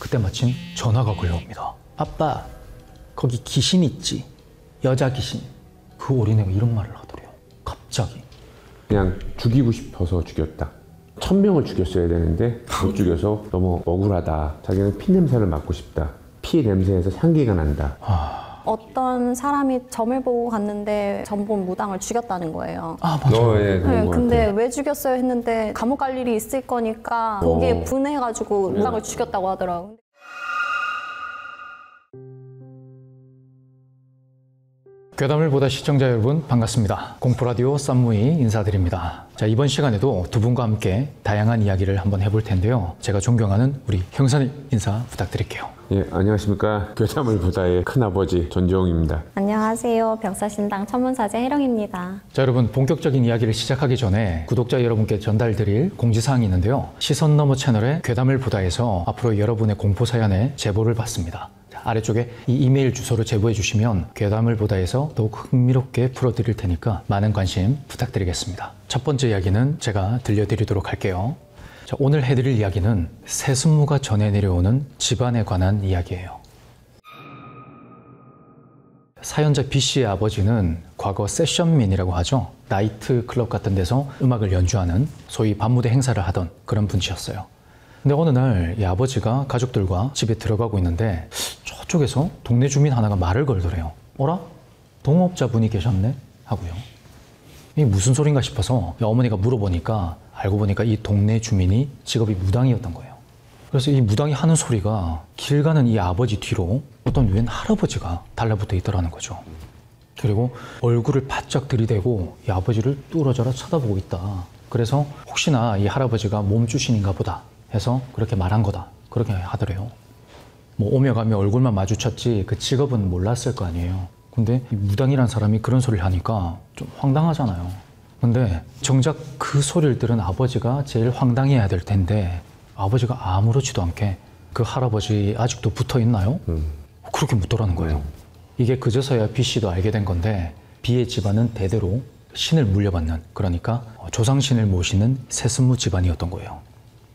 그때 마침 전화가 걸려옵니다. 아빠, 거기 귀신 있지? 여자 귀신. 그 어린애가 이런 말을 하더래요. 갑자기. 그냥 죽이고 싶어서 죽였다. 1000명을 죽였어야 되는데 못 죽여서 너무 억울하다. 자기는 피 냄새를 맡고 싶다. 피 냄새에서 향기가 난다. 어떤 사람이 점을 보고 갔는데 점본 무당을 죽였다는 거예요. 아, 맞아요. 네, 근데 왜 죽였어요 했는데 감옥 갈 일이 있을 거니까 거기에 분해가지고 무당을 죽였다고 하더라고요. 괴담을 보다 시청자 여러분 반갑습니다. 공포라디오 쌈무이 인사드립니다. 자, 이번 시간에도 두 분과 함께 다양한 이야기를 한번 해볼 텐데요. 제가 존경하는 우리 형사님 인사 부탁드릴게요. 예, 안녕하십니까. 괴담을 보다의 큰아버지 전지용입니다. 안녕하세요. 병사신당 천문사제 혜령입니다. 자, 여러분 본격적인 이야기를 시작하기 전에 구독자 여러분께 전달드릴 공지사항이 있는데요. 시선 너머 채널의 괴담을 보다에서 앞으로 여러분의 공포 사연에 제보를 받습니다. 아래쪽에 이 이메일 주소로 제보해 주시면 괴담을 보다에서 더욱 흥미롭게 풀어드릴 테니까 많은 관심 부탁드리겠습니다. 첫 번째 이야기는 제가 들려드리도록 할게요. 자, 오늘 해드릴 이야기는 새순무가 전해 내려오는 집안에 관한 이야기예요. 사연자 B씨의 아버지는 과거 세션맨이라고 하죠. 나이트 클럽 같은 데서 음악을 연주하는 소위 밤무대 행사를 하던 그런 분이셨어요. 근데 어느 날 이 아버지가 가족들과 집에 들어가고 있는데 저쪽에서 동네 주민 하나가 말을 걸더래요. 어라? 동업자분이 계셨네? 하고요. 이게 무슨 소린가 싶어서 어머니가 물어보니까 알고 보니까 이 동네 주민이 직업이 무당이었던 거예요. 그래서 이 무당이 하는 소리가 길 가는 이 아버지 뒤로 어떤 웬 할아버지가 달라붙어 있더라는 거죠. 그리고 얼굴을 바짝 들이대고 이 아버지를 뚫어져라 쳐다보고 있다. 그래서 혹시나 이 할아버지가 몸주신인가 보다 해서 그렇게 말한 거다. 그렇게 하더래요. 뭐 오며 가며 얼굴만 마주쳤지 그 직업은 몰랐을 거 아니에요. 근데 이 무당이란 사람이 그런 소리를 하니까 좀 황당하잖아요. 근데 정작 그 소리를 들은 아버지가 제일 황당해야 될 텐데 아버지가 아무렇지도 않게 그 할아버지 아직도 붙어 있나요? 그렇게 묻더라는 거예요. 이게 그제서야 B씨도 알게 된 건데 B의 집안은 대대로 신을 물려받는, 그러니까 조상신을 모시는 새순무 집안이었던 거예요.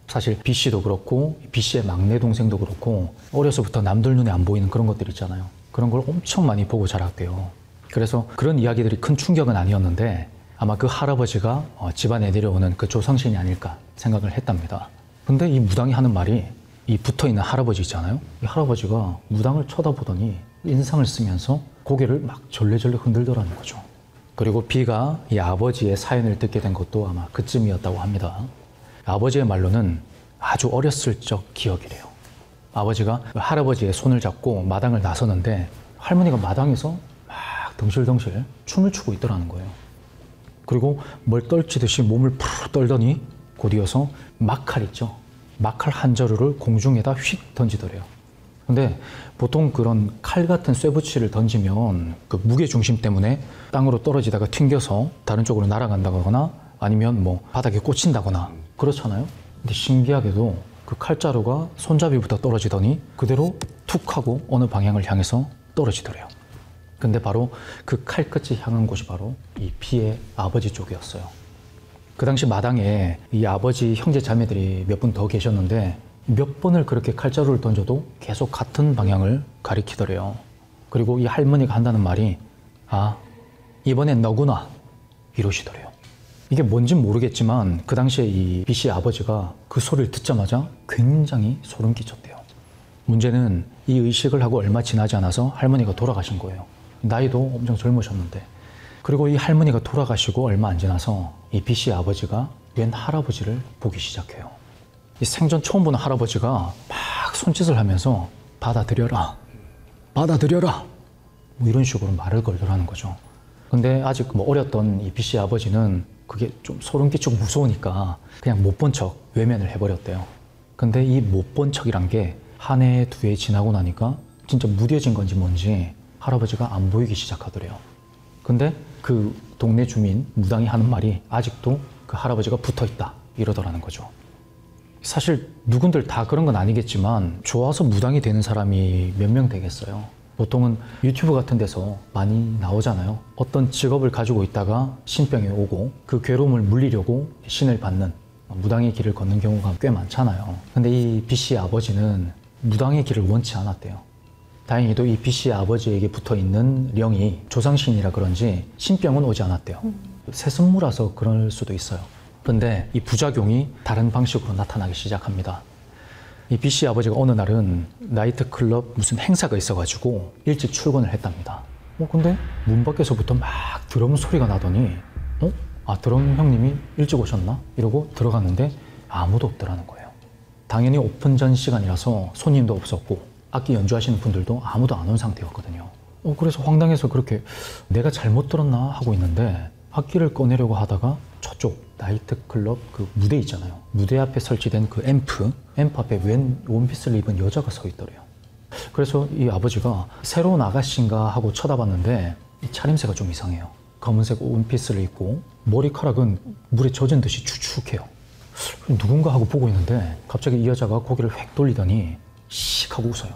사실 B씨도 그렇고 B씨의 막내 동생도 그렇고 어려서부터 남들 눈에 안 보이는 그런 것들 있잖아요. 그런 걸 엄청 많이 보고 자랐대요. 그래서 그런 이야기들이 큰 충격은 아니었는데 아마 그 할아버지가 집안에 내려오는 그 조상신이 아닐까 생각을 했답니다. 근데 이 무당이 하는 말이 이 붙어있는 할아버지 있잖아요. 이 할아버지가 무당을 쳐다보더니 인상을 쓰면서 고개를 막 절레절레 흔들더라는 거죠. 그리고 B가 이 아버지의 사연을 듣게 된 것도 아마 그쯤이었다고 합니다. 아버지의 말로는 아주 어렸을 적 기억이래요. 아버지가 할아버지의 손을 잡고 마당을 나서는데 할머니가 마당에서 막 덩실덩실 춤을 추고 있더라는 거예요. 그리고 뭘 떨치듯이 몸을 푸르 떨더니 곧이어서 막칼 있죠. 막칼 한 자루를 공중에다 휙 던지더래요. 근데 보통 그런 칼 같은 쇠붙이를 던지면 그 무게중심 때문에 땅으로 떨어지다가 튕겨서 다른 쪽으로 날아간다거나 아니면 뭐 바닥에 꽂힌다거나 그렇잖아요. 근데 신기하게도 그 칼자루가 손잡이부터 떨어지더니 그대로 툭 하고 어느 방향을 향해서 떨어지더래요. 근데 바로 그 칼끝이 향한 곳이 바로 이 B의 아버지 쪽이었어요. 그 당시 마당에 이 아버지 형제 자매들이 몇 분 더 계셨는데 몇 번을 그렇게 칼자루를 던져도 계속 같은 방향을 가리키더래요. 그리고 이 할머니가 한다는 말이 아, 이번엔 너구나 이러시더래요. 이게 뭔진 모르겠지만 그 당시에 이 B씨의 아버지가 그 소리를 듣자마자 굉장히 소름 끼쳤대요. 문제는 이 의식을 하고 얼마 지나지 않아서 할머니가 돌아가신 거예요. 나이도 엄청 젊으셨는데. 그리고 이 할머니가 돌아가시고 얼마 안 지나서 이 B씨의 아버지가 웬 할아버지를 보기 시작해요. 이 생전 처음 보는 할아버지가 막 손짓을 하면서 받아들여라, 받아들여라 뭐 이런 식으로 말을 걸더라는 거죠. 근데 아직 뭐 어렸던 이 B씨의 아버지는 그게 좀 소름 끼치고 무서우니까 그냥 못 본 척 외면을 해버렸대요. 근데 이 못 본 척이란 게 한 해, 두 해 지나고 나니까 진짜 무뎌진 건지 뭔지 할아버지가 안 보이기 시작하더래요. 근데 그 동네 주민 무당이 하는 말이 아직도 그 할아버지가 붙어있다 이러더라는 거죠. 사실 누군들 다 그런 건 아니겠지만 좋아서 무당이 되는 사람이 몇 명 되겠어요. 보통은 유튜브 같은 데서 많이 나오잖아요. 어떤 직업을 가지고 있다가 신병이 오고 그 괴로움을 물리려고 신을 받는 무당의 길을 걷는 경우가 꽤 많잖아요. 근데 이 B씨의 아버지는 무당의 길을 원치 않았대요. 다행히도 이 B씨의 아버지에게 붙어있는 령이 조상신이라 그런지 신병은 오지 않았대요. 세습무라서 그럴 수도 있어요. 근데 이 부작용이 다른 방식으로 나타나기 시작합니다. 이 B씨 아버지가 어느 날은 나이트클럽 무슨 행사가 있어가지고 일찍 출근을 했답니다. 근데 문 밖에서부터 막 드럼 소리가 나더니 드럼 형님이 일찍 오셨나? 이러고 들어갔는데 아무도 없더라는 거예요. 당연히 오픈 전 시간이라서 손님도 없었고 악기 연주하시는 분들도 아무도 안 온 상태였거든요. 그래서 황당해서 그렇게 내가 잘못 들었나 하고 있는데 악기를 꺼내려고 하다가 저쪽 나이트클럽 그 무대 있잖아요. 무대 앞에 설치된 그 앰프 앞에 웬 원피스를 입은 여자가 서 있더래요. 그래서 이 아버지가 새로운 아가씨인가 하고 쳐다봤는데 이 차림새가 좀 이상해요. 검은색 원피스를 입고 머리카락은 물에 젖은 듯이 축축해요. 누군가 하고 보고 있는데 갑자기 이 여자가 고개를 휙 돌리더니 씩 하고 웃어요.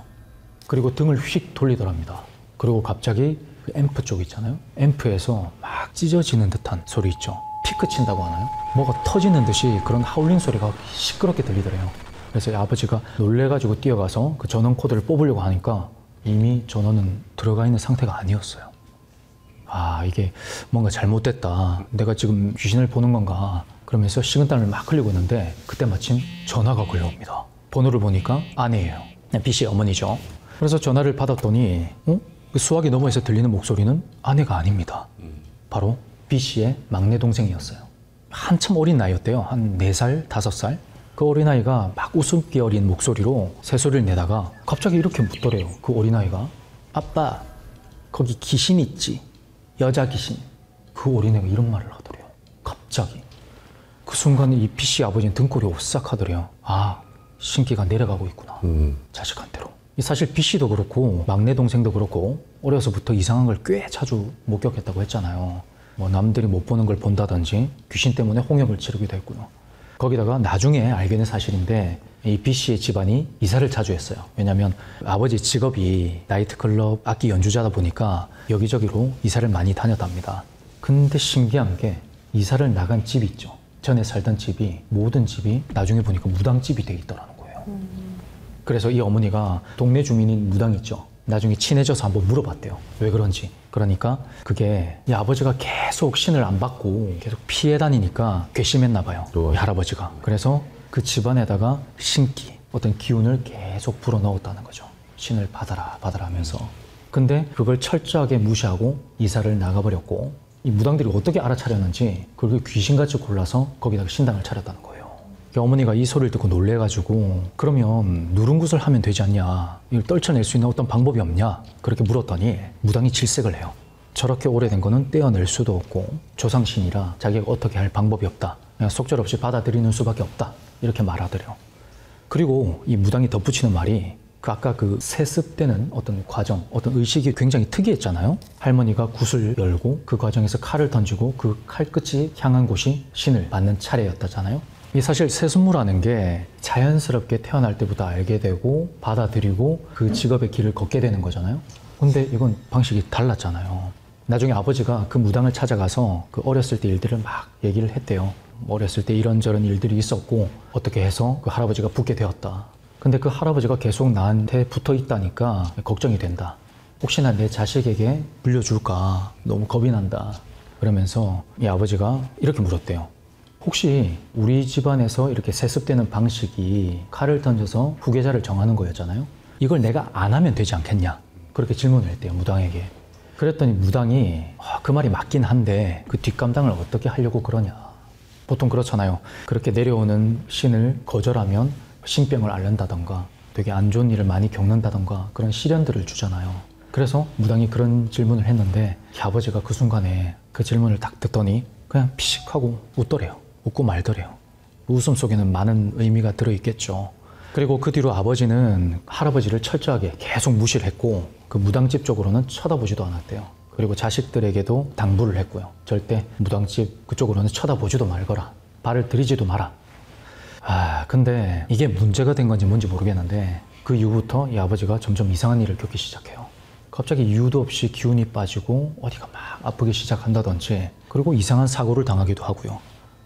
그리고 등을 휙 돌리더랍니다. 그리고 갑자기 그 앰프 쪽 있잖아요. 앰프에서 막 찢어지는 듯한 소리 있죠. 피크 친다고 하나요? 뭐가 터지는 듯이 그런 하울링 소리가 시끄럽게 들리더래요. 그래서 이 아버지가 놀래가지고 뛰어가서 그 전원 코드를 뽑으려고 하니까 이미 전원은 들어가 있는 상태가 아니었어요. 이게 뭔가 잘못됐다. 내가 지금 귀신을 보는 건가? 그러면서 식은땀을 막 흘리고 있는데 그때 마침 전화가 걸려옵니다. 번호를 보니까 아내예요. B씨의 어머니죠. 그래서 전화를 받았더니 그 수화기 너머에서 들리는 목소리는 아내가 아닙니다. 바로 B씨의 막내 동생이었어요. 한참 어린 나이였대요. 한 4살, 5살. 그 어린아이가 막 웃음기 어린 목소리로 새소리를 내다가 갑자기 이렇게 묻더래요. 그 어린아이가 아빠 거기 귀신 있지? 여자 귀신. 그 어린애가 이런 말을 하더래요. 갑자기. 그 순간 이 B씨 아버지는 등골이 오싹하더래요. 신기가 내려가고 있구나. 자식한테로. 사실 B씨도 그렇고 막내 동생도 그렇고 어려서부터 이상한 걸 꽤 자주 목격했다고 했잖아요. 남들이 못 보는 걸 본다든지 귀신 때문에 홍역을 치르기도 했고요. 거기다가 나중에 알게 된 사실인데 이 B씨의 집안이 이사를 자주 했어요. 왜냐하면 아버지 직업이 나이트클럽 악기 연주자다 보니까 여기저기로 이사를 많이 다녔답니다. 근데 신기한 게 이사를 나간 집이 있죠. 전에 살던 집이 모든 집이 나중에 보니까 무당집이 돼 있더라는 거예요. 그래서 이 어머니가 동네 주민인 무당 있죠. 나중에 친해져서 한번 물어봤대요. 왜 그런지. 그러니까 그게 이 아버지가 계속 신을 안 받고 계속 피해 다니니까 괘씸했나 봐요. 이 할아버지가. 그래서 그 집안에다가 신기, 어떤 기운을 계속 불어넣었다는 거죠. 신을 받아라 하면서. 근데 그걸 철저하게 무시하고 이사를 나가버렸고 이 무당들이 어떻게 알아차렸는지 그걸 귀신같이 골라서 거기다가 신당을 차렸다는 거예요. 어머니가 이 소리를 듣고 놀래가지고 그러면 누룽굿을 하면 되지 않냐, 이걸 떨쳐낼 수 있는 어떤 방법이 없냐 그렇게 물었더니 무당이 질색을 해요. 저렇게 오래된 거는 떼어낼 수도 없고 조상신이라 자기가 어떻게 할 방법이 없다, 그냥 속절없이 받아들이는 수밖에 없다 이렇게 말하더래요. 그리고 이 무당이 덧붙이는 말이 아까 그 세습되는 어떤 과정, 어떤 의식이 굉장히 특이했잖아요. 할머니가 굿을 열고 그 과정에서 칼을 던지고 그 칼 끝이 향한 곳이 신을 받는 차례였다잖아요. 이 사실 세습무라는 게 자연스럽게 태어날 때부터 알게 되고 받아들이고 그 직업의 길을 걷게 되는 거잖아요. 근데 이건 방식이 달랐잖아요. 나중에 아버지가 그 무당을 찾아가서 그 어렸을 때 일들을 막 얘기를 했대요. 어렸을 때 이런저런 일들이 있었고 어떻게 해서 그 할아버지가 붙게 되었다. 근데 그 할아버지가 계속 나한테 붙어 있다니까 걱정이 된다. 혹시나 내 자식에게 물려줄까 너무 겁이 난다. 그러면서 이 아버지가 이렇게 물었대요. 혹시 우리 집안에서 이렇게 세습되는 방식이 칼을 던져서 후계자를 정하는 거였잖아요. 이걸 내가 안 하면 되지 않겠냐. 그렇게 질문을 했대요, 무당에게. 그랬더니 무당이 그 말이 맞긴 한데 그 뒷감당을 어떻게 하려고 그러냐. 보통 그렇잖아요. 그렇게 내려오는 신을 거절하면 신병을 앓는다던가 되게 안 좋은 일을 많이 겪는다던가 그런 시련들을 주잖아요. 그래서 무당이 그런 질문을 했는데 이 아버지가 그 순간에 그 질문을 딱 듣더니 그냥 피식하고 웃더래요. 웃고 말더래요. 웃음 속에는 많은 의미가 들어있겠죠. 그리고 그 뒤로 아버지는 할아버지를 철저하게 계속 무시를 했고 그 무당집 쪽으로는 쳐다보지도 않았대요. 그리고 자식들에게도 당부를 했고요. 절대 무당집 그쪽으로는 쳐다보지도 말거라. 발을 들이지도 마라. 근데 이게 문제가 된 건지 뭔지 모르겠는데 그 이후부터 이 아버지가 점점 이상한 일을 겪기 시작해요. 갑자기 이유도 없이 기운이 빠지고 어디가 막 아프기 시작한다든지 그리고 이상한 사고를 당하기도 하고요.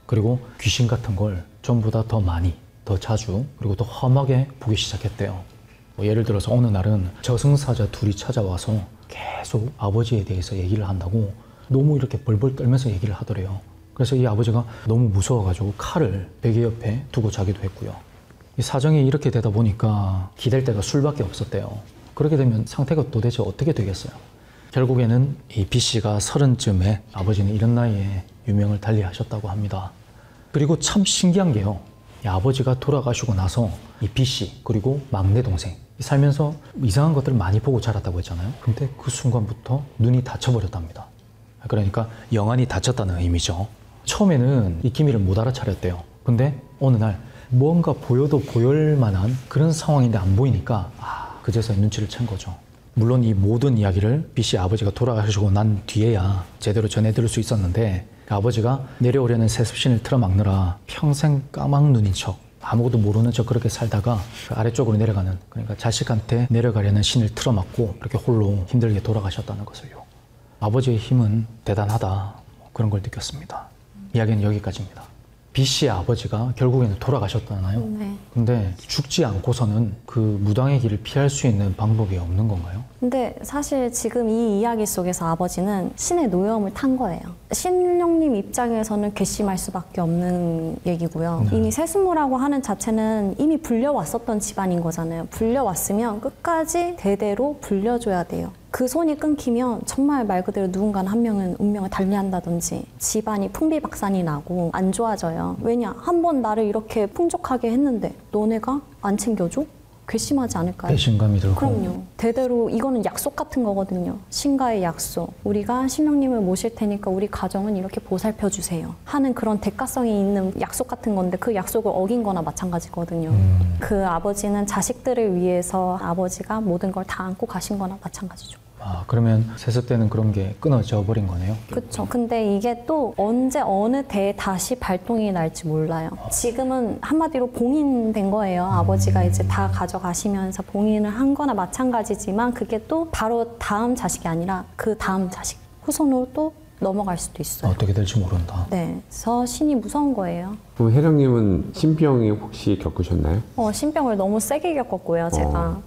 그리고 귀신 같은 걸 전보다 더 많이, 더 자주, 그리고 더 험하게 보기 시작했대요. 뭐 예를 들어서 어느 날은 저승사자 둘이 찾아와서 계속 아버지에 대해서 얘기를 한다고 너무 이렇게 벌벌 떨면서 얘기를 하더래요. 그래서 이 아버지가 너무 무서워가지고 칼을 베개 옆에 두고 자기도 했고요. 이 사정이 이렇게 되다 보니까 기댈 데가 술밖에 없었대요. 그렇게 되면 상태가 도대체 어떻게 되겠어요? 결국에는 이 B씨가 30쯤에 아버지는 이런 나이에 유명을 달리하셨다고 합니다. 그리고 참 신기한 게요. 이 아버지가 돌아가시고 나서 이 B씨 그리고 막내 동생 살면서 이상한 것들을 많이 보고 자랐다고 했잖아요. 근데 그 순간부터 눈이 닫혀버렸답니다. 그러니까 영안이 닫혔다는 의미죠. 처음에는 이 기미를 못 알아차렸대요. 근데 어느 날 뭔가 보여도 보일 만한 그런 상황인데 안 보이니까 그제서야 눈치를 챈 거죠. 물론 이 모든 이야기를 B씨 아버지가 돌아가시고 난 뒤에야 제대로 전해들을 수 있었는데 아버지가 내려오려는 세습신을 틀어막느라 평생 까막눈인 척 아무것도 모르는 척 그렇게 살다가 그 아래쪽으로 내려가는, 그러니까 자식한테 내려가려는 신을 틀어막고 그렇게 홀로 힘들게 돌아가셨다는 것을요. 아버지의 힘은 대단하다, 그런 걸 느꼈습니다. 이야기는 여기까지입니다. B씨의 아버지가 결국에는 돌아가셨잖아요. 네. 근데 죽지 않고서는 그 무당의 길을 피할 수 있는 방법이 없는 건가요? 근데 사실 지금 이 이야기 속에서 아버지는 신의 노여움을 탄 거예요. 신령님 입장에서는 괘씸할 수밖에 없는 얘기고요. 이미 세수무라고 하는 자체는 이미 불려왔었던 집안인 거잖아요. 불려왔으면 끝까지 대대로 불려줘야 돼요. 그 손이 끊기면 정말 말 그대로 누군가는 한 명은 운명을 달리한다든지 집안이 풍비박산이 나고 안 좋아져요. 왜냐? 한 번 나를 이렇게 풍족하게 했는데 너네가 안 챙겨줘? 괘씸하지 않을까요? 배신감이 들고. 그럼요. 대대로 이거는 약속 같은 거거든요. 신과의 약속. 우리가 신령님을 모실 테니까 우리 가정은 이렇게 보살펴 주세요 하는 그런 대가성이 있는 약속 같은 건데 그 약속을 어긴 거나 마찬가지거든요. 그 아버지는 자식들을 위해서 아버지가 모든 걸 다 안고 가신 거나 마찬가지죠. 그러면 세습 때는 그런 게 끊어져 버린 거네요? 그렇죠. 근데 이게 또 언제 어느 때에 다시 발동이 날지 몰라요. 지금은 한마디로 봉인된 거예요. 아버지가 이제 다 가져가시면서 봉인을 한 거나 마찬가지지만 그게 또 바로 다음 자식이 아니라 그 다음 자식 후손으로 또 넘어갈 수도 있어요. 어떻게 될지 모른다. 네, 그래서 신이 무서운 거예요. 그럼 혜령님은 신병이 혹시 겪으셨나요? 신병을 너무 세게 겪었고요.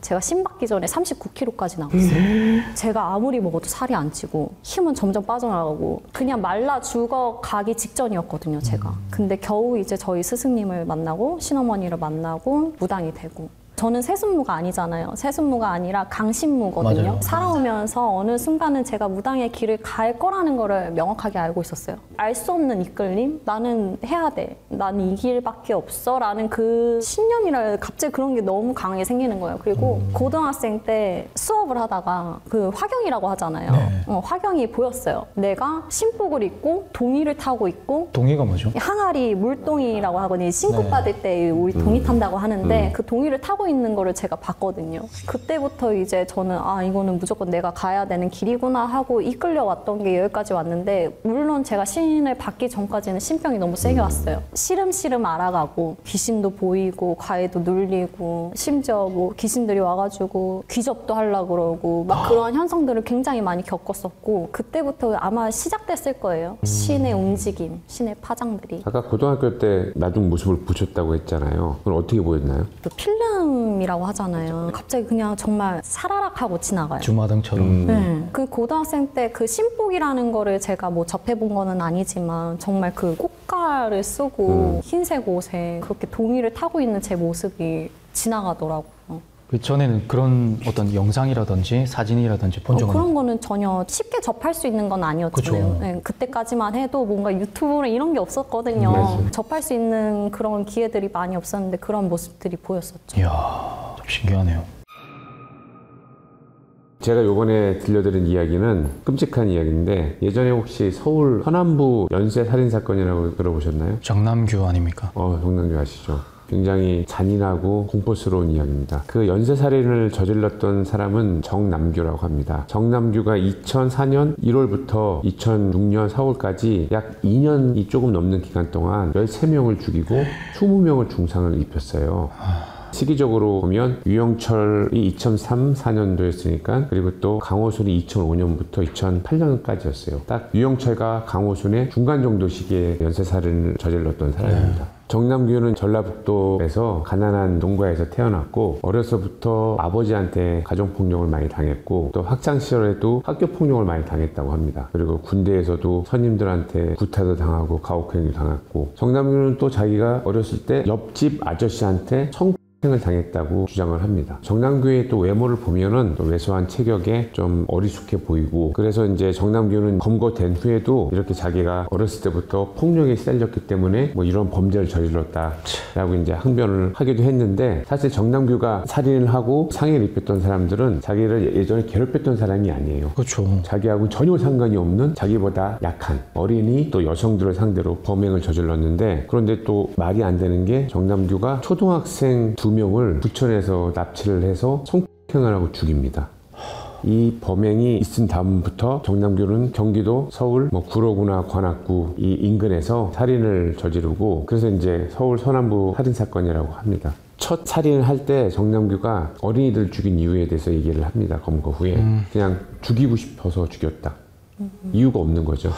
제가 신 받기 전에 39kg까지 나왔어요. 제가 아무리 먹어도 살이 안 찌고 힘은 점점 빠져나가고 그냥 말라 죽어가기 직전이었거든요. 제가. 근데 겨우 이제 저희 스승님을 만나고 신어머니를 만나고 무당이 되고. 저는 세순무가 아니잖아요. 세순무가 아니라 강신무거든요. 맞아요. 살아오면서 어느 순간은 제가 무당의 길을 갈 거라는 거를 명확하게 알고 있었어요. 알 수 없는 이끌림? 나는 해야 돼. 나는 이 길밖에 없어. 라는 그 신념이라 갑자기 그런 게 너무 강하게 생기는 거예요. 그리고 고등학생 때 수업을 하다가 그 화경이라고 하잖아요. 네. 화경이 보였어요. 내가 신복을 입고 동이를 타고 있고 동의가 뭐죠? 항아리 물동이라고 하거든요. 신고 네. 받을 때 우리 동이 탄다고 하는데 그 동이를 타고 있는 거를 제가 봤거든요. 그때부터 이제 저는 이거는 무조건 내가 가야 되는 길이구나 하고 이끌려 왔던 게 여기까지 왔는데 물론 제가 신을 받기 전까지는 신병이 너무 세게 왔어요. 시름시름 알아가고 귀신도 보이고 과외도 눌리고 심지어 뭐 귀신들이 와가지고 귀접도 하려고 그러고 막 그런 현상들을 굉장히 많이 겪었었고 그때부터 아마 시작됐을 거예요. 신의 움직임, 신의 파장들이. 아까 고등학교 때 나중 모습을 보셨다고 했잖아요. 그건 어떻게 보였나요? 또 필름이라고 하잖아요. 갑자기 그냥 정말 사라락 하고 지나가요. 주마등처럼. 네. 그 고등학생 때 그 신복이라는 거를 제가 뭐 접해본 거는 아니지만 정말 그 꽃가를 쓰고 흰색 옷에 그렇게 동이를 타고 있는 제 모습이 지나가더라고요. 그 전에는 그런 어떤 영상이라든지 사진이라든지 본 적은 그런 거는 전혀 쉽게 접할 수 있는 건 아니었잖아요. 그쵸. 네, 그때까지만 해도 뭔가 유튜브나 이런 게 없었거든요. 맞아요. 접할 수 있는 그런 기회들이 많이 없었는데 그런 모습들이 보였었죠. 이야, 좀 신기하네요. 제가 요번에 들려드린 이야기는 끔찍한 이야기인데 예전에 혹시 서울 서남부 연쇄 살인 사건이라고 들어보셨나요? 정남규 아닙니까? 정남규 아시죠? 굉장히 잔인하고 공포스러운 이야기입니다. 그 연쇄살인을 저질렀던 사람은 정남규라고 합니다. 정남규가 2004년 1월부터 2006년 4월까지 약 2년이 조금 넘는 기간 동안 13명을 죽이고 20명을 중상을 입혔어요. 시기적으로 보면 유영철이 2003-4년도였으니까 그리고 또 강호순이 2005년부터 2008년까지였어요. 딱 유영철과 강호순의 중간 정도 시기에 연쇄살인을 저질렀던 사람입니다. 정남규는 전라북도에서 가난한 농가에서 태어났고 어려서부터 아버지한테 가정폭력을 많이 당했고 또 학창시절에도 학교폭력을 많이 당했다고 합니다. 그리고 군대에서도 선임들한테 구타도 당하고 가혹행위도 당했고 정남규는 또 자기가 어렸을 때 옆집 아저씨한테 성폭행을 당했다고 주장을 합니다. 정남규의 또 외모를 보면은 또 왜소한 체격에 좀 어리숙해 보이고 그래서 이제 정남규는 검거된 후에도 이렇게 자기가 어렸을 때부터 폭력에 시달렸기 때문에 뭐 이런 범죄를 저질렀다라고 이제 항변을 하기도 했는데 사실 정남규가 살인을 하고 상해를 입혔던 사람들은 자기를 예전에 괴롭혔던 사람이 아니에요. 그렇죠. 자기하고 전혀 상관이 없는 자기보다 약한 어린이 또 여성들을 상대로 범행을 저질렀는데 그런데 또 말이 안 되는 게 정남규가 초등학생 2명을 부천에서 납치를 해서 성폭행을 하고 죽입니다. 이 범행이 있은 다음부터 정남규는 경기도 서울 구로구나 관악구 이 인근에서 살인을 저지르고 그래서 이제 서울 서남부 살인사건이라고 합니다. 첫 살인을 할 때 정남규가 어린이들 죽인 이유에 대해서 얘기를 합니다. 검거 후에 그냥 죽이고 싶어서 죽였다. 이유가 없는 거죠.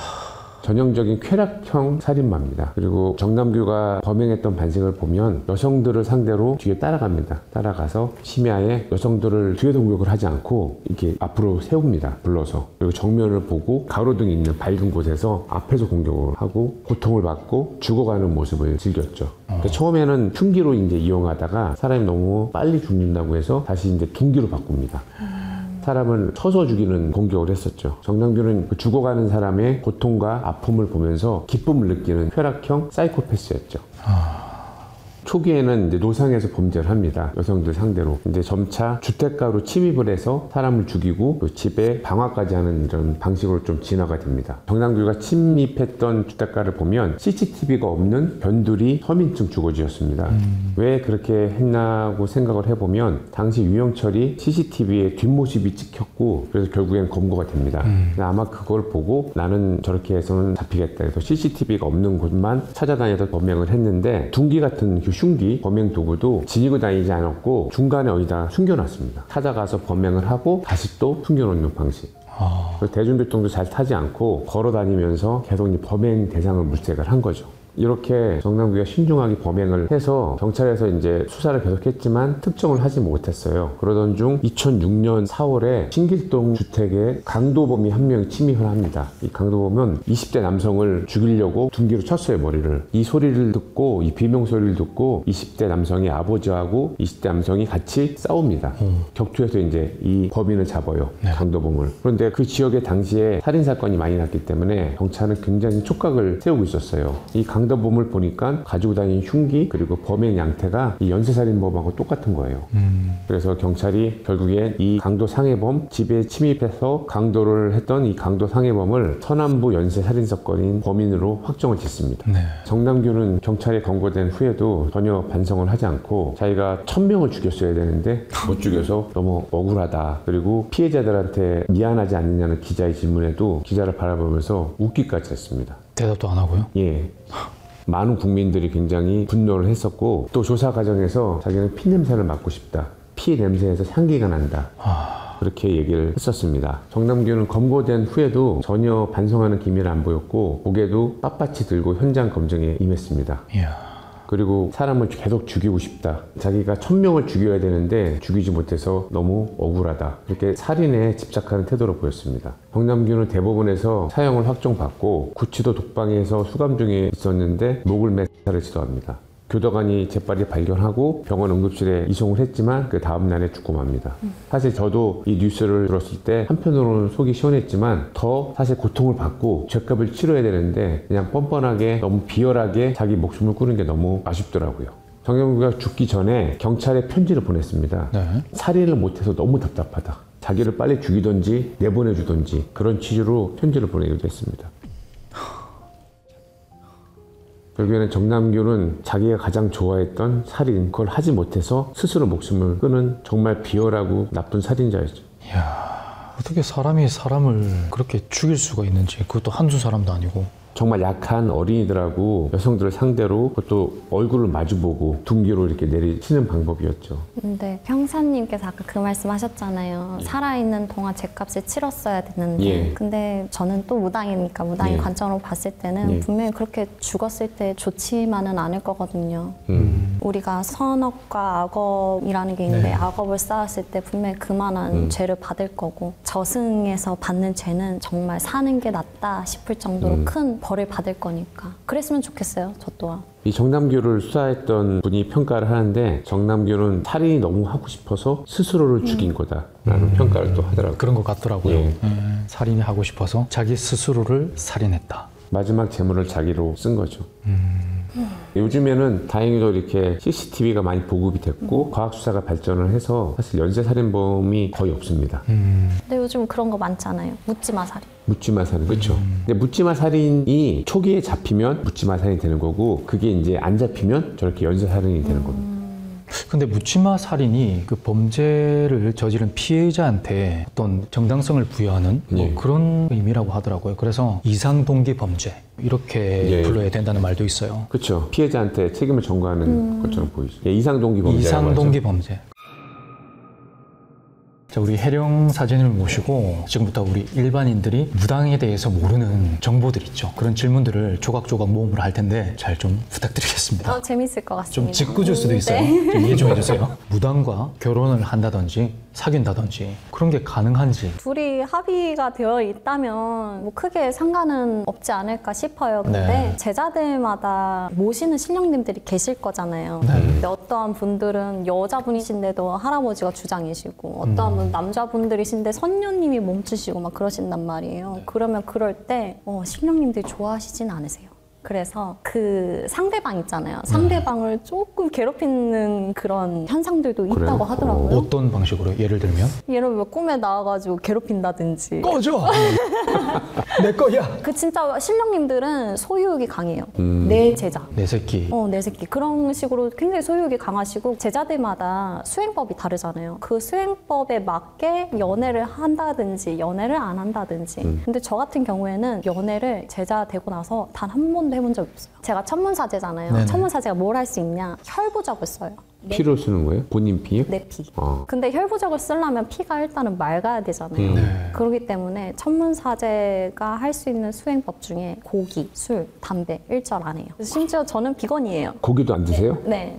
전형적인 쾌락형 살인마입니다. 그리고 정남규가 범행했던 반증을 보면 여성들을 상대로 뒤에 따라갑니다. 따라가서 심야에 여성들을 뒤에서 공격을 하지 않고 이렇게 앞으로 세웁니다. 불러서. 그리고 정면을 보고 가로등이 있는 밝은 곳에서 앞에서 공격을 하고 고통을 받고 죽어가는 모습을 즐겼죠. 그러니까 처음에는 흉기로 이제 이용하다가 사람이 너무 빨리 죽는다고 해서 다시 이제 둔기로 바꿉니다. 사람을 쳐서 죽이는 공격을 했었죠. 정남규는 그 죽어가는 사람의 고통과 아픔을 보면서 기쁨을 느끼는 쾌락형 사이코패스였죠. 초기에는 이제 노상에서 범죄를 합니다. 여성들 상대로. 이제 점차 주택가로 침입을 해서 사람을 죽이고 또 집에 방화까지 하는 이런 방식으로 좀 진화가 됩니다. 정남규가 침입했던 주택가를 보면 CCTV가 없는 변두리 서민층 주거지였습니다. 왜 그렇게 했나고 생각을 해보면 당시 유영철이 CCTV에 뒷모습이 찍혔고 그래서 결국엔 검거가 됩니다. 아마 그걸 보고 나는 저렇게 해서는 잡히겠다 해서 CCTV가 없는 곳만 찾아다녀서 범행을 했는데 둔기 같은 흉기, 범행 도구도 지니고 다니지 않았고 중간에 어디다 숨겨놨습니다. 찾아가서 범행을 하고 다시 또 숨겨놓는 방식. 대중교통도 잘 타지 않고 걸어 다니면서 계속 이 범행 대상을 물색을 한 거죠. 이렇게 정남규가 신중하게 범행을 해서 경찰에서 이제 수사를 계속했지만 특정을 하지 못했어요. 그러던 중 2006년 4월에 신길동 주택에 강도범이 한 명이 침입을 합니다. 이 강도범은 20대 남성을 죽이려고 둔기로 쳤어요, 머리를. 이 소리를 듣고 이 비명 소리를 듣고 20대 남성이 아버지하고 20대 남성이 같이 싸웁니다. 격투해서 이제 이 범인을 잡아요. 네. 강도범을. 그런데 그 지역에 당시에 살인사건이 많이 났기 때문에 경찰은 굉장히 촉각을 세우고 있었어요. 이 강도범을 보니까 가지고 다니는 흉기 그리고 범행 양태가 이 연쇄살인범하고 똑같은 거예요. 그래서 경찰이 결국에 이 강도 상해범 집에 침입해서 강도를 했던 이 강도 상해범을 서남부 연쇄살인사건인 범인으로 확정을 짓습니다. 네. 정남규는 경찰에 검거된 후에도 전혀 반성을 하지 않고 자기가 1000명을 죽였어야 되는데 못 죽여서 너무 억울하다. 그리고 피해자들한테 미안하지 않느냐는 기자의 질문에도 기자를 바라보면서 웃기까지 했습니다. 대답도 안 하고요? 예. 많은 국민들이 굉장히 분노를 했었고 또 조사 과정에서 자기는 피냄새를 맡고 싶다. 피 냄새에서 향기가 난다. 그렇게 얘기를 했었습니다. 정남규는 검거된 후에도 전혀 반성하는 기미를 안 보였고 고개도 빳빳이 들고 현장 검증에 임했습니다. 그리고 사람을 계속 죽이고 싶다. 자기가 1000명을 죽여야 되는데 죽이지 못해서 너무 억울하다. 이렇게 살인에 집착하는 태도를 보였습니다. 정남규는 대법원에서 사형을 확정받고 구치도 독방에서 수감 중에 있었는데 목을 매사를 시도합니다. 교도관이 재빨리 발견하고 병원 응급실에 이송을 했지만 그 다음 날에 죽고 맙니다. 사실 저도 이 뉴스를 들었을 때 한편으로는 속이 시원했지만 더 사실 고통을 받고 죗값을 치러야 되는데 그냥 뻔뻔하게 너무 비열하게 자기 목숨을 끊는 게 너무 아쉽더라고요. 정남규가 죽기 전에 경찰에 편지를 보냈습니다. 네. 살인을 못해서 너무 답답하다. 자기를 빨리 죽이든지 내보내주든지 그런 취지로 편지를 보내기도 했습니다. 결국에는 정남규는 자기가 가장 좋아했던 살인, 그걸 하지 못해서 스스로 목숨을 끊은 정말 비열하고 나쁜 살인자였죠. 이야, 어떻게 사람이 사람을 그렇게 죽일 수가 있는지, 그것도 한두 사람도 아니고. 정말 약한 어린이들하고 여성들을 상대로 그것도 얼굴을 마주보고 둔기로 이렇게 내리치는 방법이었죠. 근데 평사님께서 아까 그 말씀 하셨잖아요. 살아있는 동안 죗값을 치렀어야 됐는데. 예. 근데 저는 또 무당이니까 무당의 예. 관점으로 봤을 때는 예. 분명히 그렇게 죽었을 때 좋지만은 않을 거거든요. 우리가 선업과 악업이라는 게 있는데 네. 악업을 쌓았을 때 분명히 그만한 죄를 받을 거고 저승에서 받는 죄는 정말 사는 게 낫다 싶을 정도로 큰 벌을 받을 거니까 그랬으면 좋겠어요. 저 또한. 이 정남규를 수사했던 분이 평가를 하는데 정남규는 살인이 너무 하고 싶어서 스스로를 죽인 거다라는 평가를 또 하더라고요. 그런 것 같더라고요. 예. 살인이 하고 싶어서 자기 스스로를 살인했다. 마지막 재물을 자기로 쓴 거죠. 요즘에는 다행히도 이렇게 CCTV가 많이 보급이 됐고 과학 수사가 발전을 해서 사실 연쇄살인범이 거의 없습니다. 근데 요즘 그런 거 많잖아요. 묻지마 살인. 묻지마 살인, 그렇죠. 근데 묻지마 살인이 초기에 잡히면 묻지마 살인이 되는 거고 그게 이제 안 잡히면 저렇게 연쇄살인이 되는 겁니다. 근데 묻지마 살인이 그 범죄를 저지른 피해자한테 어떤 정당성을 부여하는 뭐 예. 그런 의미라고 하더라고요. 그래서 이상동기 범죄 이렇게 예. 불러야 된다는 말도 있어요. 그렇죠. 피해자한테 책임을 전가하는 것처럼 보이죠. 예, 이상동기 범죄라고 이상동기 하죠. 범죄. 자, 우리 해령 사진을 모시고 지금부터 우리 일반인들이 무당에 대해서 모르는 정보들 있죠. 그런 질문들을 조각조각 모음을 할 텐데 잘 좀 부탁드리겠습니다. 재밌을 것 좀 같습니다. 짓궂을 수도 있어요. 네. 좀 이해 좀 해주세요. 무당과 결혼을 한다든지 사귄다든지 그런 게 가능한지. 둘이 합의가 되어 있다면 뭐 크게 상관은 없지 않을까 싶어요. 근데 네. 제자들마다 모시는 신령님들이 계실 거잖아요. 네. 근데 어떠한 분들은 여자분이신데도 할아버지가 주장이시고 어떠한 분은 남자분들이신데 선녀님이 멈추시고 막 그러신단 말이에요. 그러면 그럴 때 신령님들이 좋아하시진 않으세요. 그래서 그 상대방 있잖아요. 상대방을 조금 괴롭히는 그런 현상들도 있다고 그래요? 하더라고요. 어떤 방식으로? 예를 들면? 예를 들면 꿈에 나와가지고 괴롭힌다든지. 꺼져! 내 거야! 그 진짜 신령님들은 소유욕이 강해요. 내 제자. 내 새끼. 내 새끼. 그런 식으로 굉장히 소유욕이 강하시고 제자들마다 수행법이 다르잖아요. 그 수행법에 맞게 연애를 한다든지 연애를 안 한다든지. 근데 저 같은 경우에는 연애를 제자 되고 나서 단 한 번도 해본 적이 없어요. 제가 천문사제잖아요. 네네. 천문사제가 뭘 할 수 있냐? 혈부적을 써요. 피로 쓰는 거예요? 본인 피? 내 피. 어. 근데 혈부적을 쓰려면 피가 일단은 맑아야 되잖아요. 네. 그렇기 때문에 천문사제가 할 수 있는 수행법 중에 고기, 술, 담배 일절 안 해요. 그래서 심지어 저는 비건이에요. 고기도 안 드세요? 네.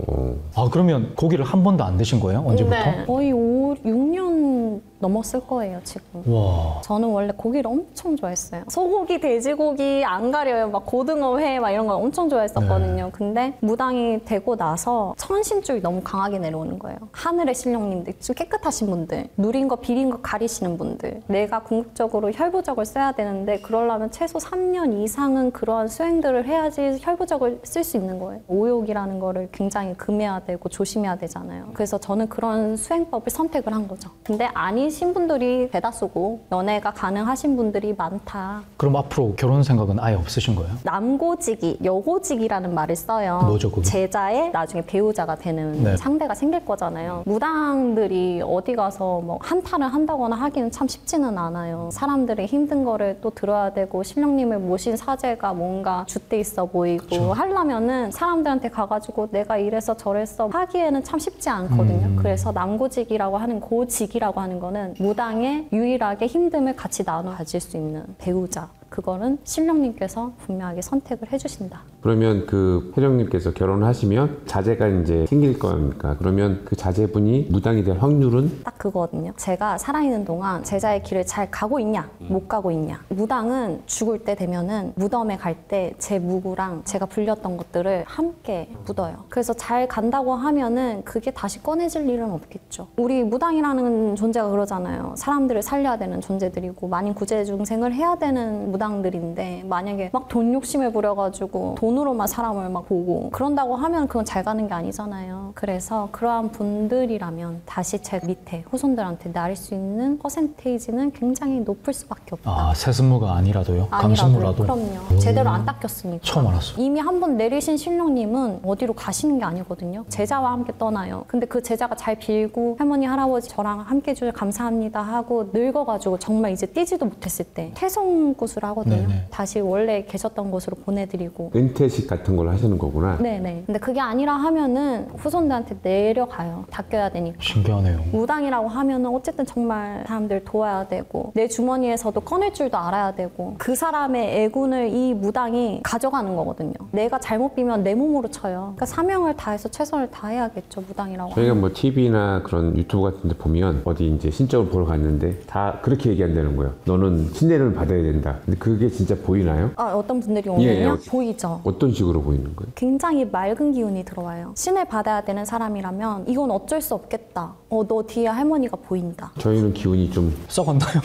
아, 그러면 고기를 한 번도 안 드신 거예요? 언제부터? 네. 거의 6년 넘었을 거예요, 지금. 와. 저는 원래 고기를 엄청 좋아했어요. 소고기, 돼지고기 안 가려요. 막 고등어, 회 막 이런 거 엄청 좋아했었거든요. 근데 무당이 되고 나서 천신줄이 너무 강하게 내려오는 거예요. 하늘의 신령님들, 좀 깨끗하신 분들, 누린 거, 비린 거 가리시는 분들. 내가 궁극적으로 혈부적을 써야 되는데 그러려면 최소 3년 이상은 그러한 수행들을 해야지 혈부적을 쓸 수 있는 거예요. 오욕이라는 거를 굉장히 금해야 되고 조심해야 되잖아요. 그래서 저는 그런 수행법을 선택을 한 거죠. 근데 아니신 분들이 대다수고 연애가 가능하신 분들이 많다. 그럼 앞으로 결혼 생각은 아예 없으신 거예요? 남고지기, 여고지기라는 말을 써요. 뭐죠, 그게? 제자의 나중에 배우자가 되는 네. 상대가 생길 거잖아요. 무당들이 어디 가서 뭐 한탄을 한다거나 하기는 참 쉽지는 않아요. 사람들의 힘든 거를 또 들어야 되고 신령님을 모신 사제가 뭔가 줏대 있어 보이고 하려면은 사람들한테 가가지고 내가 이래서 저랬어 하기에는 참 쉽지 않거든요. 그래서 남고직이라고 하는 고직이라고 하는 거는 무당의 유일하게 힘듦을 같이 나눠 가질 수 있는 배우자. 그거는 신령님께서 분명하게 선택을 해주신다. 그러면 그 혜령님께서 결혼하시면 자제가 이제 생길 거니까 그러면 그 자제분이 무당이 될 확률은? 딱 그거거든요. 제가 살아있는 동안 제자의 길을 잘 가고 있냐, 못 가고 있냐. 무당은 죽을 때 되면은 무덤에 갈 때 제 무구랑 제가 불렸던 것들을 함께 묻어요. 그래서 잘 간다고 하면은 그게 다시 꺼내질 일은 없겠죠. 우리 무당이라는 존재가 그러잖아요. 사람들을 살려야 되는 존재들이고 만인 구제중생을 해야 되는 무당들인데 만약에 막 돈 욕심을 부려가지고 돈으로만 사람을 막 보고 그런다고 하면 그건 잘 가는 게 아니잖아요. 그래서 그러한 분들이라면 다시 제 밑에 후손들한테 나릴 수 있는 퍼센테이지는 굉장히 높을 수밖에 없다. 아, 새순무가 아니라도요? 강신무라도? 그럼요. 제대로 안 닦였으니까. 처음 알았어. 이미 한 번 내리신 신령님은 어디로 가시는 게 아니거든요. 제자와 함께 떠나요. 근데 그 제자가 잘 빌고 할머니, 할아버지 저랑 함께 해주셔서 감사합니다 하고 늙어가지고 정말 이제 뛰지도 못했을 때 퇴성구슬 하고 하거든요. 네네. 다시 원래 계셨던 곳으로 보내드리고. 은퇴식 같은 걸 하시는 거구나. 네네. 근데 그게 아니라 하면은 후손들한테 내려가요. 닦여야 되니까. 신기하네요. 무당이라고 하면은 어쨌든 정말 사람들 도와야 되고 내 주머니에서도 꺼낼 줄도 알아야 되고 그 사람의 애군을 이 무당이 가져가는 거거든요. 내가 잘못 비면 내 몸으로 쳐요. 그러니까 사명을 다해서 최선을 다해야겠죠, 무당이라고. 저희가 뭐 TV나 그런 유튜브 같은 데 보면 어디 이제 신점을 보러 갔는데 다 그렇게 얘기한다는 거예요. 너는 신내림을 받아야 된다. 근데 그게 진짜 보이나요? 어떤 분들이 오면요? 예. 보이죠. 어떤 식으로 보이는 거예요? 굉장히 맑은 기운이 들어와요. 신을 받아야 되는 사람이라면 이건 어쩔 수 없겠다. 너 뒤에 할머니가 보인다. 저희는 기운이 좀 썩었나요?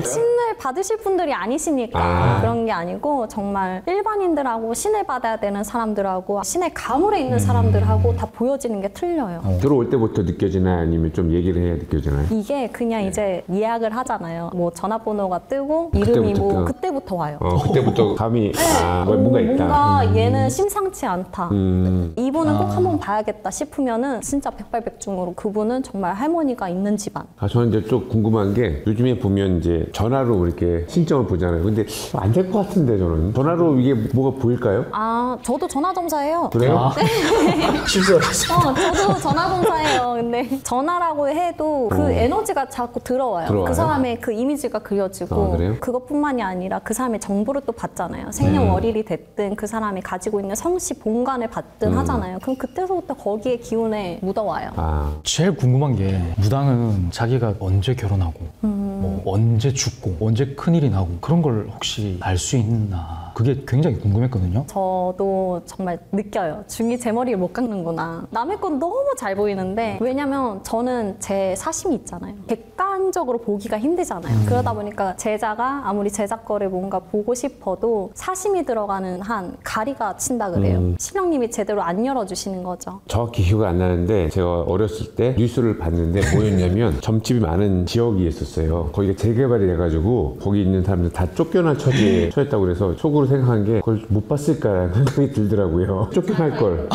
신을 받으실 분들이 아니시니까 그런 게 아니고 정말 일반인들하고 신을 받아야 되는 사람들하고 신의 가물에 있는 사람들하고 다 보여지는 게 틀려요. 들어올 때부터 느껴지나요? 아니면 좀 얘기를 해야 느껴지나요? 이게 그냥 이제 예약을 하잖아요. 뭐 전화번호가 뜨고 이름이 그때부터 뭐 그때부터 와요. 그때부터 감이 뭔가 있다. 뭔가 얘는 심상치 않다. 이분은 꼭 한번 봐야겠다 싶으면은 진짜 백발백중으로 그분은 정말 할머니가 있는 집안. 저는 이제 좀 궁금한 게 요즘에 보면 이제 전화로 이렇게 신청을 보잖아요. 근데 안 될 것 같은데 저는 전화로 이게 뭐가 보일까요? 저도 전화점사예요. 그래요? 실수했어요. 저도 전화점사예요. 근데 전화라고 해도 그 에너지가 자꾸 들어와요. 들어와요? 그 사람의 그 이미지가 그려지고 그래요? 그것뿐만이 아니라 그 사람의 정보를 또 받잖아요. 생년월일이 됐든 그 사람이 가지고 있는 성씨 본관을 받든 하잖아요. 그럼 그때서부터 거기에 기운에 묻어와요. 제일 궁금한 게 무당은 자기가 언제 결혼하고 뭐 언제 죽고 언제 큰일이 나고 그런 걸 혹시 알 수 있나 그게 굉장히 궁금했거든요. 저도 정말 느껴요. 중이 제 머리를 못 깎는구나. 남의 건 너무 잘 보이는데 왜냐면 저는 제 사심이 있잖아요. 객관적으로 보기가 힘들잖아요. 그러다 보니까 제자가 아무리 제자 거를 뭔가 보고 싶어도 사심이 들어가는 한 가리가 친다 그래요. 신령님이 제대로 안 열어주시는 거죠. 정확히 기억이 안 나는데 제가 어렸을 때 뉴스를 봤는데 뭐였냐면 점집이 많은 지역이 있었어요. 거기가 재개발이 돼가지고 거기 있는 사람들 다 쫓겨날 처지에 처했다고 그래서 속으로 생각한 게 그걸 못 봤을까라는 생각이 들더라고요. 쫓겨날 걸.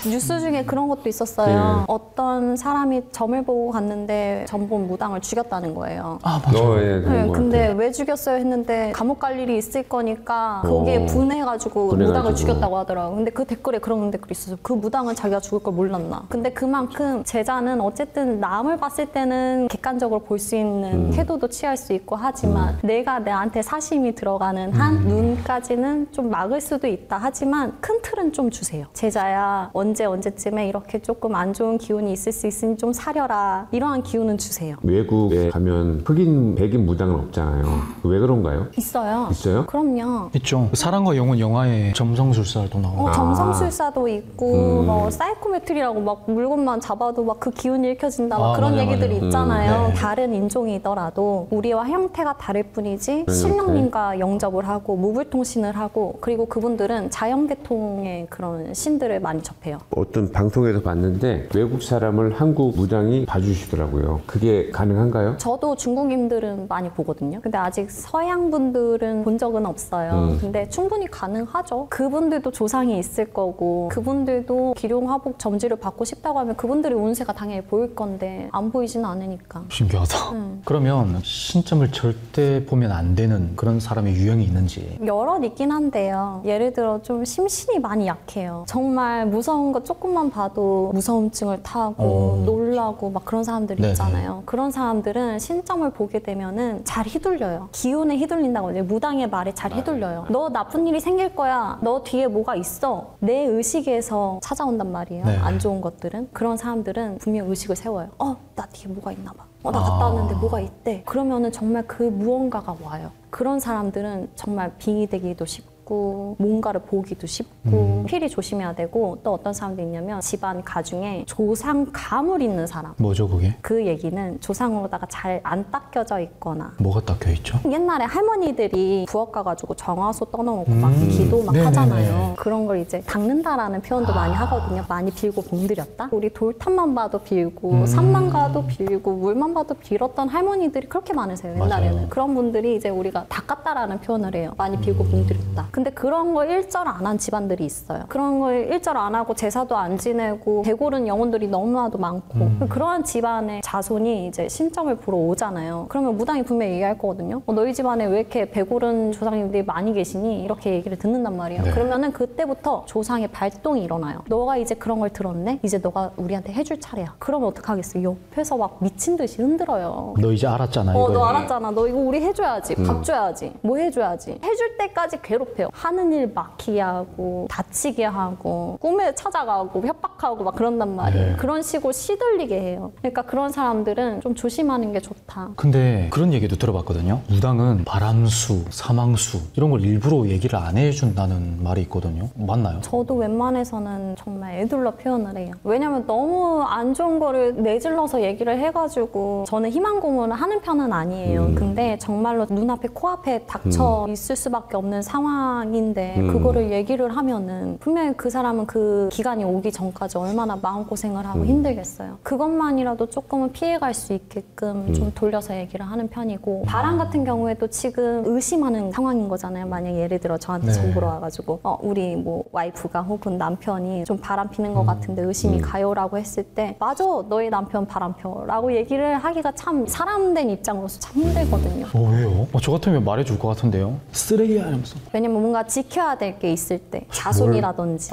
뉴스 중에 그런 것도 있었어요. 어떤 사람이 점을 보고 갔는데 점본 무당을 죽였다는 거예요. 맞아요. 네, 근데 왜 죽였어요 했는데 감옥 갈 일이 있을 거니까 거기에 분해가지고 무당을 죽였다고 하더라고요. 근데 그 댓글에 그런 댓글이 있었어요. 그 무당은 자기가 죽을 걸 몰랐나. 근데 그만큼 제자는 어쨌든 남을 봤을 때는 객관적으로 볼 수 있는 태도도 취할 수 있고 하지만 내가 나한테 사심이 들어가는 한 눈까지는 좀 막을 수도 있다 하지만 큰 틀은 좀 주세요. 제자야 언제쯤에 이렇게 조금 안 좋은 기운이 있을 수 있으니 좀 사려라. 이러한 기운은 주세요. 외국에 가면 흑인, 백인 무당은 없잖아요. 왜 그런가요? 있어요. 있어요? 그럼요. 있죠. 사랑과 영혼 영화에 점성술사도 나오고 점성술사도 있고 뭐 사이코메트리라고 막 물건만 잡아도 막 그 기운이 읽혀진다 막 그런 맞아, 얘기들이 맞아. 있잖아요. 네. 다른 인종이더라도 우리와 형태가 다를 뿐이지 신령님과 영접을 하고 무불통신을 하고 그리고 그분들은 자연계통의 그런 신들을 많이 접해요. 어떤 방송에서 봤는데 외국 사람을 한국 무당이 봐주시더라고요. 그게 가능한가요? 저도 중국인들은 많이 보거든요. 근데 아직 서양 분들은 본 적은 없어요. 근데 충분히 가능하죠. 그분들도 조상이 있을 거고 그분들도 기룡화복 점지를 받고 싶다고 하면 그분들의 운세가 당연히 보일 건데 안 보이지는 않으니까. 신기하다. 그러면 신점을 절대 보면 안 되는 그런 사람의 유형이 있는지. 여럿 있긴 한데요. 예를 들어 좀 심신이 많이 약해요. 정말 무서운 거 조금만 봐도 무서움증을 타고 놀라고 막 그런 사람들이 네네. 있잖아요. 그런 사람들은 신점을 보게 되면은 잘 휘둘려요. 기운에 휘둘린다고 해요. 무당의 말에 잘 휘둘려요. 너 나쁜 일이 생길 거야. 너 뒤에 뭐가 있어. 내 의식에서 찾아온단 말이에요. 네. 안 좋은 것들은. 그런 사람들은 분명 의식을 세워요. 나 뒤에 뭐가 있나 봐. 나 갔다 왔는데 뭐가 있대. 그러면은 정말 그 무언가가 와요. 그런 사람들은 정말 빙의 되기도 쉽고 뭔가를 보기도 쉽고 필히 조심해야 되고 또 어떤 사람들이 있냐면 집안 가중에 조상 가물 있는 사람. 뭐죠 그게? 그 얘기는 조상으로다가 잘 안 닦여져 있거나 뭐가 닦여 있죠? 옛날에 할머니들이 부엌 가가지고 정화소 떠놓고 막 기도 막 네네네. 하잖아요. 그런 걸 이제 닦는다라는 표현도 많이 하거든요. 많이 빌고 공들였다. 우리 돌탑만 봐도 빌고 산만 가도 빌고 물만 봐도 빌었던 할머니들이 그렇게 많으세요. 옛날에는. 맞아요. 그런 분들이 이제 우리가 닦았다라는 표현을 해요. 많이 빌고 공들였다. 근데 그런 거 일절 안 한 집안들이 있어요. 그런 걸 일절 안 하고 제사도 안 지내고 대고른 영혼들이 너무나도 많고 그러한 집안의 자손이 이제 신점을 보러 오잖아요. 그러면 무당이 분명히 얘기할 거거든요. 너희 집안에 왜 이렇게 배고른 조상님들이 많이 계시니? 이렇게 얘기를 듣는단 말이에요. 네. 그러면은 그때부터 조상의 발동이 일어나요. 너가 이제 그런 걸 들었네? 이제 너가 우리한테 해줄 차례야. 그러면 어떡하겠어? 옆에서 막 미친 듯이 흔들어요. 너 이제 알았잖아. 이거. 너 알았잖아. 너 이거 우리 해줘야지. 밥 줘야지. 뭐 해줘야지. 해줄 때까지 괴롭혀요. 하는 일 막히게 하고 다치게 하고 꿈에 찾아가고 협박하고 막 그런단 말이에요. 네. 그런 식으로 시들리게 해요. 그러니까 그런 사람들은 좀 조심하는 게 좋다. 근데 그런 얘기도 들어봤거든요. 무당은 바람수, 사망수 이런 걸 일부러 얘기를 안 해준다는 말이 있거든요. 맞나요? 저도 웬만해서는 정말 애둘러 표현을 해요. 왜냐면 너무 안 좋은 거를 내질러서 얘기를 해가지고 저는 희망 고문을 하는 편은 아니에요. 근데 정말로 눈앞에 코앞에 닥쳐 있을 수밖에 없는 상황인데 그거를 얘기를 하면은 분명히 그 사람은 그 기간이 오기 전까지 얼마나 마음고생을 하고 힘들겠어요. 그것만이라도 조금은 피해갈 수 있게끔 좀 돌려서 얘기를 하는 편이고 바람 같은 경우에도 지금 의심하는 상황인 거잖아요. 만약 예를 들어 저한테 네. 정보로 와가지고 우리 뭐 와이프가 혹은 남편이 좀 바람 피는 것 같은데 의심이 가요라고 했을 때 맞아 너희 남편 바람 펴라고 얘기를 하기가 참 사람된 입장으로서 참 힘들거든요. 왜요? 저 같으면 말해줄 것 같은데요. 쓰레기야 이러면서. 왜냐면 뭔가 지켜야 될 게 있을 때 자손이라든지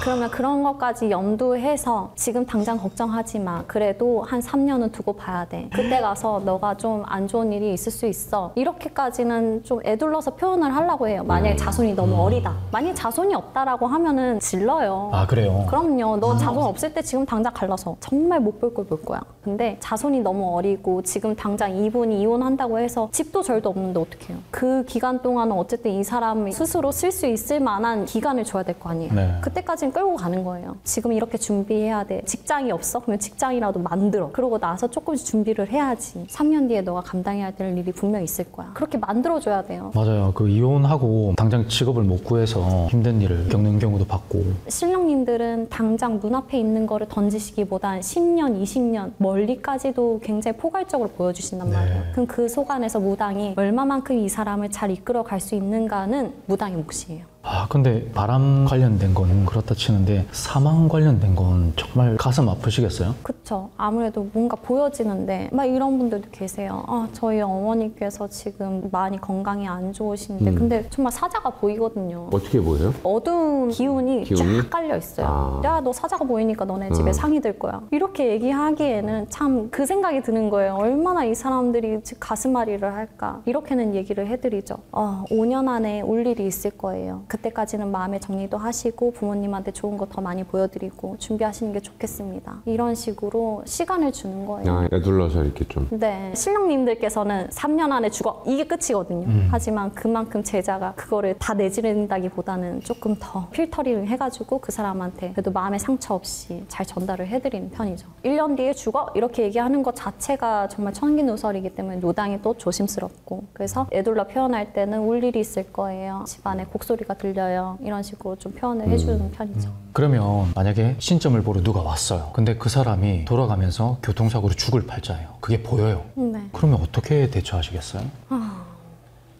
그러면 그런 것까지 염두해서 지금 당장 걱정하지 마. 그래도 한 3년은 두고 봐야 돼. 그때 가서 너가 좀 안 좋은 일이 있을 수 있어. 이렇게까지는 좀 애둘러서 표현을 하려고 해요. 만약에 자손이 너무 어리다. 만약에 자손이 없다라고 하면은 질러요. 아 그래요? 그럼요. 너 자손 없을 때 지금 당장 갈라서 정말 못 볼 걸 볼 거야. 근데 자손이 너무 어리고 지금 당장 이분이 이혼한다고 해서 집도 절도 없는데 어떡해요. 그 기간 동안은 어쨌든 이 사람이 스스로 쓸 수 있을 만한 기간을 줘야 될 거 아니에요. 네. 그때까지는 끌고 가는 거예요. 지금 이렇게 준비해야 돼. 직장이 없어? 그러면 직장이라도 만들어. 그러고 나서 조금씩 준비를 해야지. 3년 뒤에 너가 감당해야 될 일이 분명히 있을 거야. 그렇게 만들어줘야 돼요. 맞아요. 그 이혼하고 당장 직업을 못 구해서 힘든 일을 겪는 경우도 봤고. 신령님들은 당장 눈앞에 있는 거를 던지시기보단 10년, 20년 멀리까지도 굉장히 포괄적으로 보여주신단 네. 말이에요. 그럼 그 속안에서 무당이 얼마만큼 이 사람을 잘 이끌어 갈 수 있는가는 무당의 몫이에요. 아 근데 바람 관련된 거는 그렇다 치는데 사망 관련된 건 정말 가슴 아프시겠어요? 그쵸. 아무래도 뭔가 보여지는데 막 이런 분들도 계세요. 저희 어머니께서 지금 많이 건강이 안 좋으신데 근데 정말 사자가 보이거든요. 어떻게 보여요? 어두운 기운이 쫙 깔려 있어요. 야, 너 사자가 보이니까 너네 집에 상이 들 거야. 이렇게 얘기하기에는 참 그 생각이 드는 거예요. 얼마나 이 사람들이 가슴앓이를 할까. 이렇게는 얘기를 해드리죠. 5년 안에 올 일이 있을 거예요. 그때까지는 마음의 정리도 하시고 부모님한테 좋은 거 더 많이 보여드리고 준비하시는 게 좋겠습니다. 이런 식으로 시간을 주는 거예요. 애둘러서 이렇게 좀. 네, 신령님들께서는 3년 안에 죽어 이게 끝이거든요. 하지만 그만큼 제자가 그거를 다 내지른다기보다는 조금 더 필터링을 해가지고 그 사람한테 그래도 마음의 상처 없이 잘 전달을 해드리는 편이죠. 1년 뒤에 죽어 이렇게 얘기하는 것 자체가 정말 천기누설이기 때문에 노당이 또 조심스럽고 그래서 애둘러 표현할 때는 울 일이 있을 거예요. 집안에 곡소리가 들려요. 이런 식으로 좀 표현을 해주는 편이죠. 그러면 만약에 신점을 보러 누가 왔어요. 근데 그 사람이 돌아가면서 교통사고로 죽을 팔자예요. 그게 보여요. 네. 그러면 어떻게 대처하시겠어요?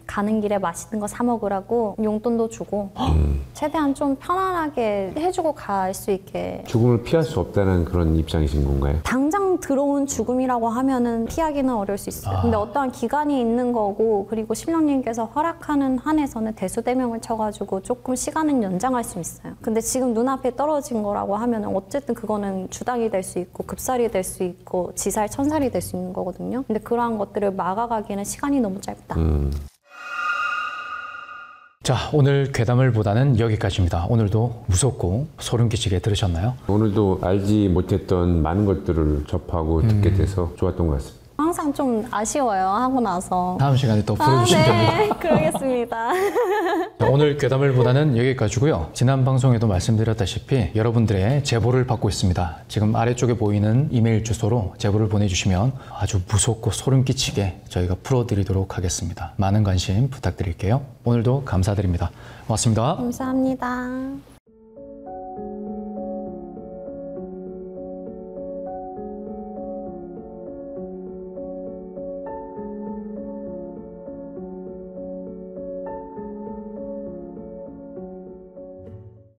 가는 길에 맛있는 거 사 먹으라고 용돈도 주고 최대한 좀 편안하게 해주고 갈 수 있게. 죽음을 피할 수 없다는 그런 입장이신 건가요? 당장 들어온 죽음이라고 하면은 피하기는 어려울 수 있어요. 근데 어떠한 기간이 있는 거고 그리고 신령님께서 허락하는 한에서는 대수대명을 쳐가지고 조금 시간은 연장할 수 있어요. 근데 지금 눈앞에 떨어진 거라고 하면은 어쨌든 그거는 주당이 될 수 있고 급살이 될 수 있고 지살 천살이 될 수 있는 거거든요. 근데 그러한 것들을 막아가기에는 시간이 너무 짧다. 자, 오늘 괴담을보다는 여기까지입니다. 오늘도 무섭고 소름 끼치게 들으셨나요? 오늘도 알지 못했던 많은 것들을 접하고 듣게 돼서 좋았던 것 같습니다. 항상 좀 아쉬워요. 하고 나서. 다음 시간에 또 풀어주시면 됩니다. 네, 그러겠습니다. 오늘 괴담을보다는 여기까지고요. 지난 방송에도 말씀드렸다시피 여러분들의 제보를 받고 있습니다. 지금 아래쪽에 보이는 이메일 주소로 제보를 보내주시면 아주 무섭고 소름 끼치게 저희가 풀어드리도록 하겠습니다. 많은 관심 부탁드릴게요. 오늘도 감사드립니다. 고맙습니다. 감사합니다.